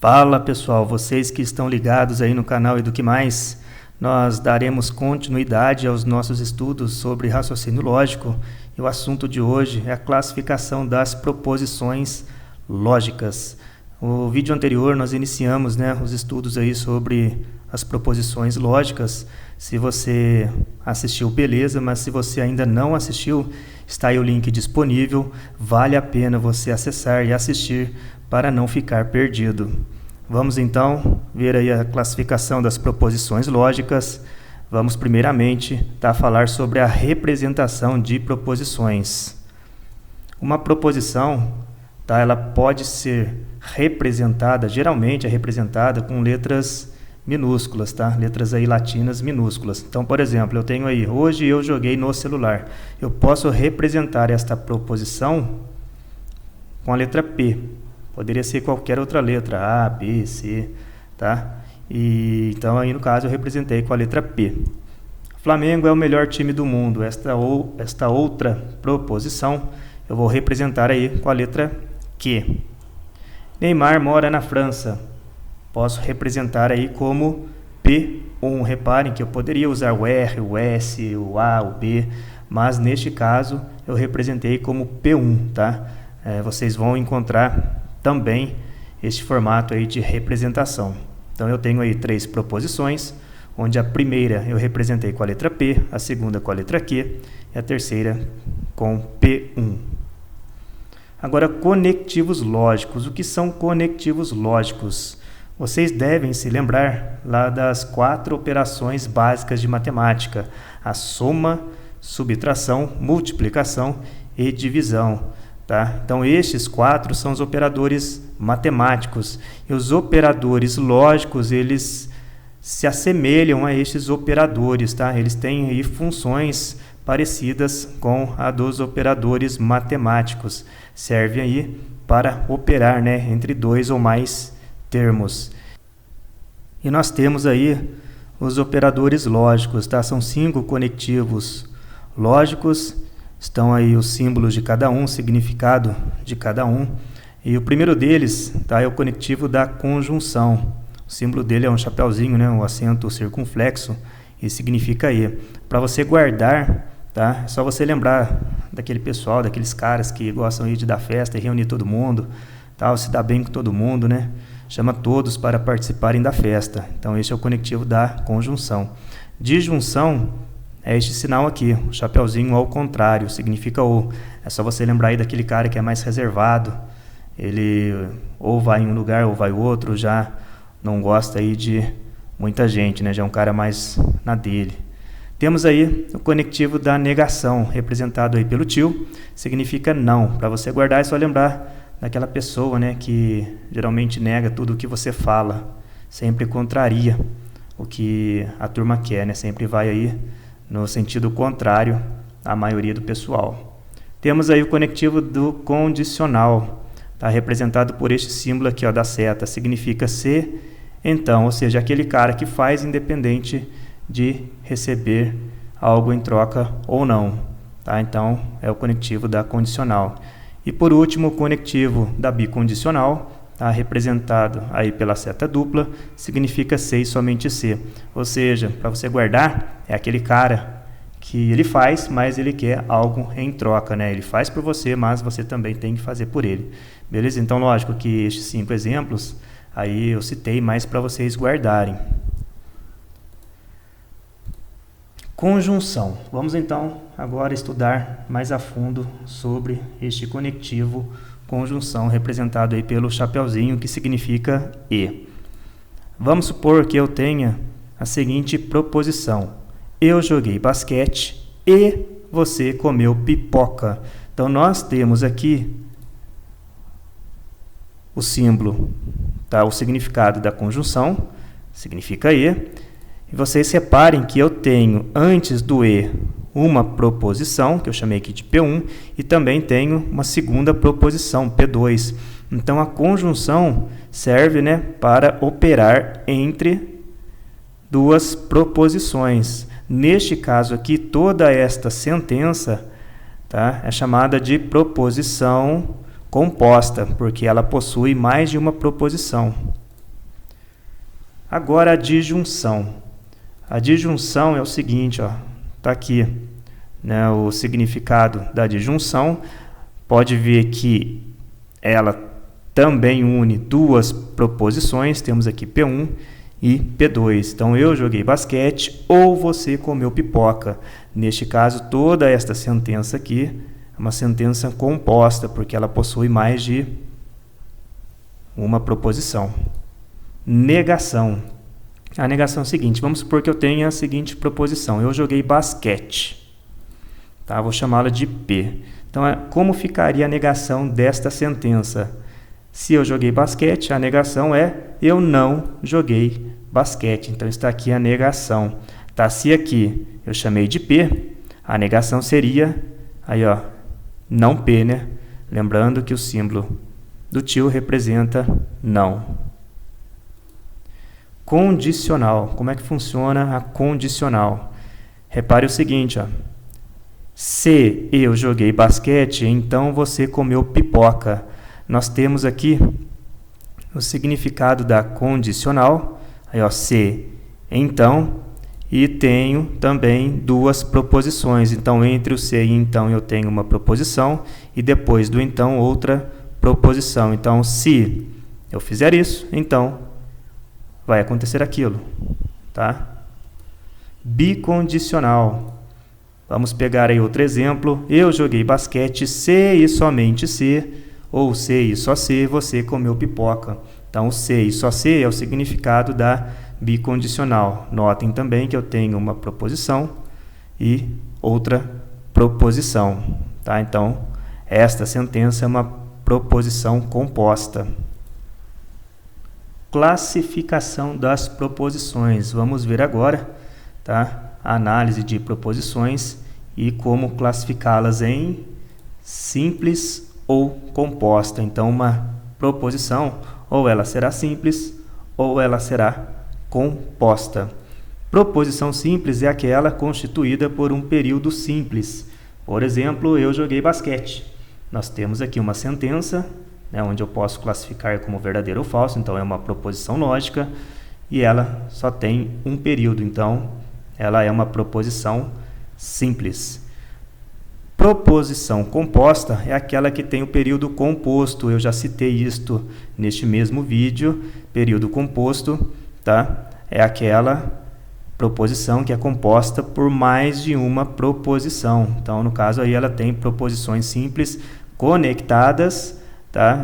Fala pessoal, vocês que estão ligados aí no canal E do Que Mais, nós daremos continuidade aos nossos estudos sobre raciocínio lógico e o assunto de hoje é a classificação das proposições lógicas. No vídeo anterior nós iniciamos os estudos aí sobre as proposições lógicas. Se você assistiu, beleza, mas se você ainda não assistiu, está aí o link disponível, vale a pena você acessar e assistir para não ficar perdido. Vamos então ver aí a classificação das proposições lógicas. Vamos primeiramente falar sobre a representação de proposições. Uma proposição, ela pode ser representada, geralmente é representada com letras minúsculas, letras aí latinas minúsculas. Então, por exemplo, eu tenho aí, hoje eu joguei no celular. Eu posso representar esta proposição com a letra P. Poderia ser qualquer outra letra, A, B, C, E então aí no caso eu representei com a letra P. Flamengo é o melhor time do mundo. Esta outra proposição eu vou representar aí com a letra Q. Neymar mora na França. Posso representar aí como P1. Reparem que eu poderia usar o R, o S, o A, o B, mas neste caso eu representei como P1, vocês vão encontrar também este formato aí de representação. Então eu tenho aí 3 proposições, onde a primeira eu representei com a letra P, a segunda com a letra Q e a terceira com P1. Agora, conectivos lógicos. O que são conectivos lógicos? Vocês devem se lembrar lá das 4 operações básicas de matemática: a soma, subtração, multiplicação e divisão. Então, estes 4 são os operadores matemáticos. E os operadores lógicos, eles se assemelham a estes operadores. Eles têm aí funções parecidas com a dos operadores matemáticos. Servem aí para operar entre 2 ou mais termos. E nós temos aí os operadores lógicos. São 5 conectivos lógicos. Estão aí os símbolos de cada um, o significado de cada um. E o primeiro deles é o conectivo da conjunção. O símbolo dele é um chapeuzinho, um acento circunflexo, e significa E. Para você guardar, é só você lembrar daquele pessoal, daqueles caras que gostam aí de dar festa e reunir todo mundo, se dá bem com todo mundo, Chama todos para participarem da festa. Então, este é o conectivo da conjunção. Disjunção é este sinal aqui, o chapeuzinho ao contrário, significa ou. É só você lembrar aí daquele cara que é mais reservado, ele ou vai em um lugar ou vai em outro, já não gosta aí de muita gente, já é um cara mais na dele. Temos aí o conectivo da negação, representado aí pelo tio, significa não. Para você guardar é só lembrar daquela pessoa que geralmente nega tudo o que você fala, sempre contraria o que a turma quer, sempre vai aí no sentido contrário à maioria do pessoal. Temos aí o conectivo do condicional, representado por este símbolo aqui da seta, significa se, então, ou seja, aquele cara que faz independente de receber algo em troca ou não. Então, é o conectivo da condicional. E por último, o conectivo da bicondicional, representado aí pela seta dupla, significa se e somente se. Ou seja, para você guardar, é aquele cara que ele faz, mas ele quer algo em troca, Ele faz por você, mas você também tem que fazer por ele. Beleza? Então, lógico que estes 5 exemplos aí eu citei mais para vocês guardarem. Conjunção. Vamos então agora estudar mais a fundo sobre este conectivo conjunção, representado aí pelo chapeuzinho, que significa E. Vamos supor que eu tenha a seguinte proposição: eu joguei basquete e você comeu pipoca. Então, nós temos aqui o símbolo, o significado da conjunção, significa E. E vocês reparem que eu tenho antes do E uma proposição, que eu chamei aqui de P1, e também tenho uma segunda proposição, P2. Então, a conjunção serve para operar entre 2 proposições. Neste caso aqui, toda esta sentença é chamada de proposição composta, porque ela possui mais de uma proposição. Agora a disjunção. A disjunção é o seguinte, está aqui, né, o significado da disjunção. Pode ver que ela também une duas proposições, temos aqui P1 e P2. Então, eu joguei basquete ou você comeu pipoca. Neste caso, toda esta sentença aqui é uma sentença composta, porque ela possui mais de uma proposição. Negação. A negação é o seguinte, vamos supor que eu tenha a seguinte proposição. Eu joguei basquete. Tá? Vou chamá-la de P. Então, como ficaria a negação desta sentença? Se eu joguei basquete, a negação é eu não joguei basquete. Então, está aqui a negação. Tá, se aqui eu chamei de P, a negação seria, aí não P, né? Lembrando que o símbolo do tio representa não. Condicional. Como é que funciona a condicional? Repare o seguinte, se eu joguei basquete, então você comeu pipoca. Nós temos aqui o significado da condicional, aí se, então, e tenho também duas proposições. Então, entre o se e então eu tenho uma proposição e depois do então outra proposição. Então, se eu fizer isso, então vai acontecer aquilo, tá? Bicondicional. Vamos pegar aí outro exemplo. Eu joguei basquete se e somente se, ou se e só se você comeu pipoca. Então, o se e só se é o significado da bicondicional. Notem também que eu tenho uma proposição e outra proposição. Tá? Então, esta sentença é uma proposição composta. Classificação das proposições. Vamos ver agora, tá? A análise de proposições e como classificá-las em simples ou composta. Então, uma proposição, ou ela será simples, ou ela será composta. Proposição simples é aquela constituída por um período simples. Por exemplo, eu joguei basquete. Nós temos aqui uma sentença, né, onde eu posso classificar como verdadeiro ou falso, então é uma proposição lógica, e ela só tem um período, então ela é uma proposição simples. Proposição composta é aquela que tem o período composto. Eu já citei isto neste mesmo vídeo. Período composto, tá? É aquela proposição que é composta por mais de uma proposição. Então, no caso aí, ela tem proposições simples conectadas, tá?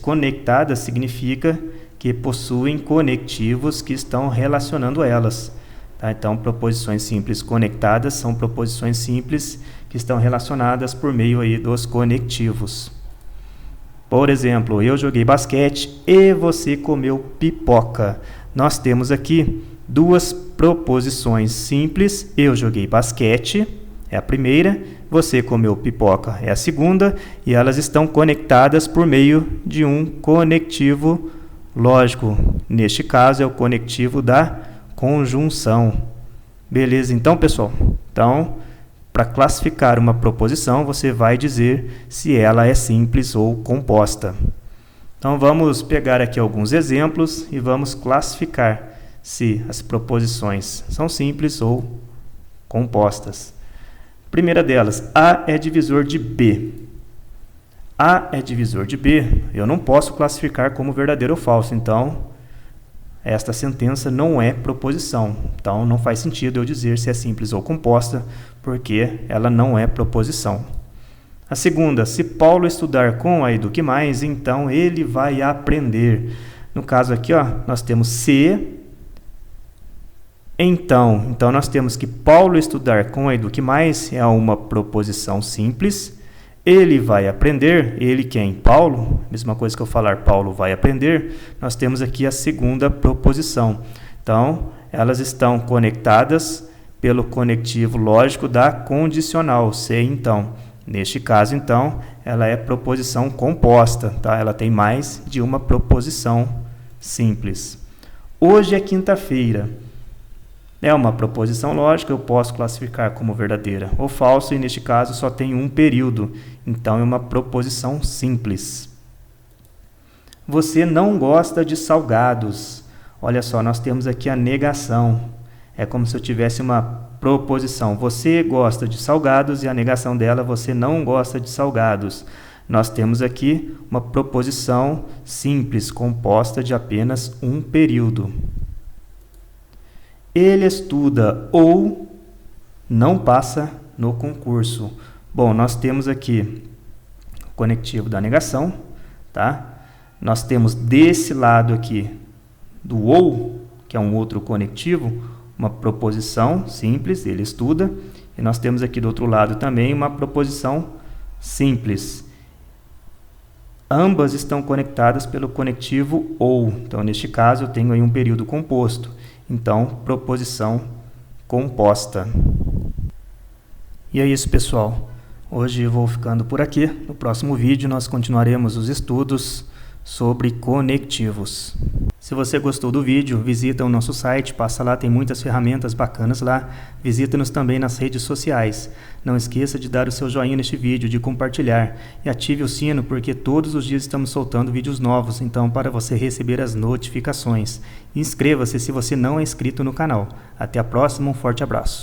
Conectadas significa que possuem conectivos que estão relacionando elas. Então, proposições simples conectadas são proposições simples que estão relacionadas por meio aí dos conectivos. Por exemplo, eu joguei basquete e você comeu pipoca. Nós temos aqui duas proposições simples. Eu joguei basquete, é a primeira. Você comeu pipoca, é a segunda. E elas estão conectadas por meio de um conectivo lógico. Neste caso, é o conectivo da conjunção. Beleza, então, pessoal? Então, para classificar uma proposição, você vai dizer se ela é simples ou composta. Então, vamos pegar aqui alguns exemplos e vamos classificar se as proposições são simples ou compostas. Primeira delas, A é divisor de B. A é divisor de B, eu não posso classificar como verdadeiro ou falso, então esta sentença não é proposição. Então, não faz sentido eu dizer se é simples ou composta, porque ela não é proposição. A segunda, se Paulo estudar com a Eduque Mais, então ele vai aprender. No caso aqui, nós temos se, então. Então, nós temos que Paulo estudar com a Eduque Mais é uma proposição simples. Ele vai aprender, ele quem? Paulo, mesma coisa que eu falar Paulo vai aprender, nós temos aqui a segunda proposição. Então, elas estão conectadas pelo conectivo lógico da condicional, se então. Neste caso, então, ela é proposição composta, tá? Ela tem mais de uma proposição simples. Hoje é quinta-feira. É uma proposição lógica, eu posso classificar como verdadeira ou falsa, e neste caso só tem um período, então é uma proposição simples. Você não gosta de salgados. Olha só, nós temos aqui a negação. É como se eu tivesse uma proposição. Você gosta de salgados e a negação dela, você não gosta de salgados. Nós temos aqui uma proposição simples, composta de apenas um período. Ele estuda ou não passa no concurso. Bom, nós temos aqui o conectivo da negação, tá? Nós temos desse lado aqui do ou, que é um outro conectivo, uma proposição simples, ele estuda. E nós temos aqui do outro lado também uma proposição simples. Ambas estão conectadas pelo conectivo ou. Então, neste caso, eu tenho aí um período composto. Então, proposição composta. E é isso, pessoal. Hoje eu vou ficando por aqui. No próximo vídeo, nós continuaremos os estudos sobre conectivos. Se você gostou do vídeo, visita o nosso site, passa lá, tem muitas ferramentas bacanas lá. Visita-nos também nas redes sociais. Não esqueça de dar o seu joinha neste vídeo, de compartilhar e ative o sino, porque todos os dias estamos soltando vídeos novos, então para você receber as notificações. Inscreva-se se você não é inscrito no canal. Até a próxima, um forte abraço.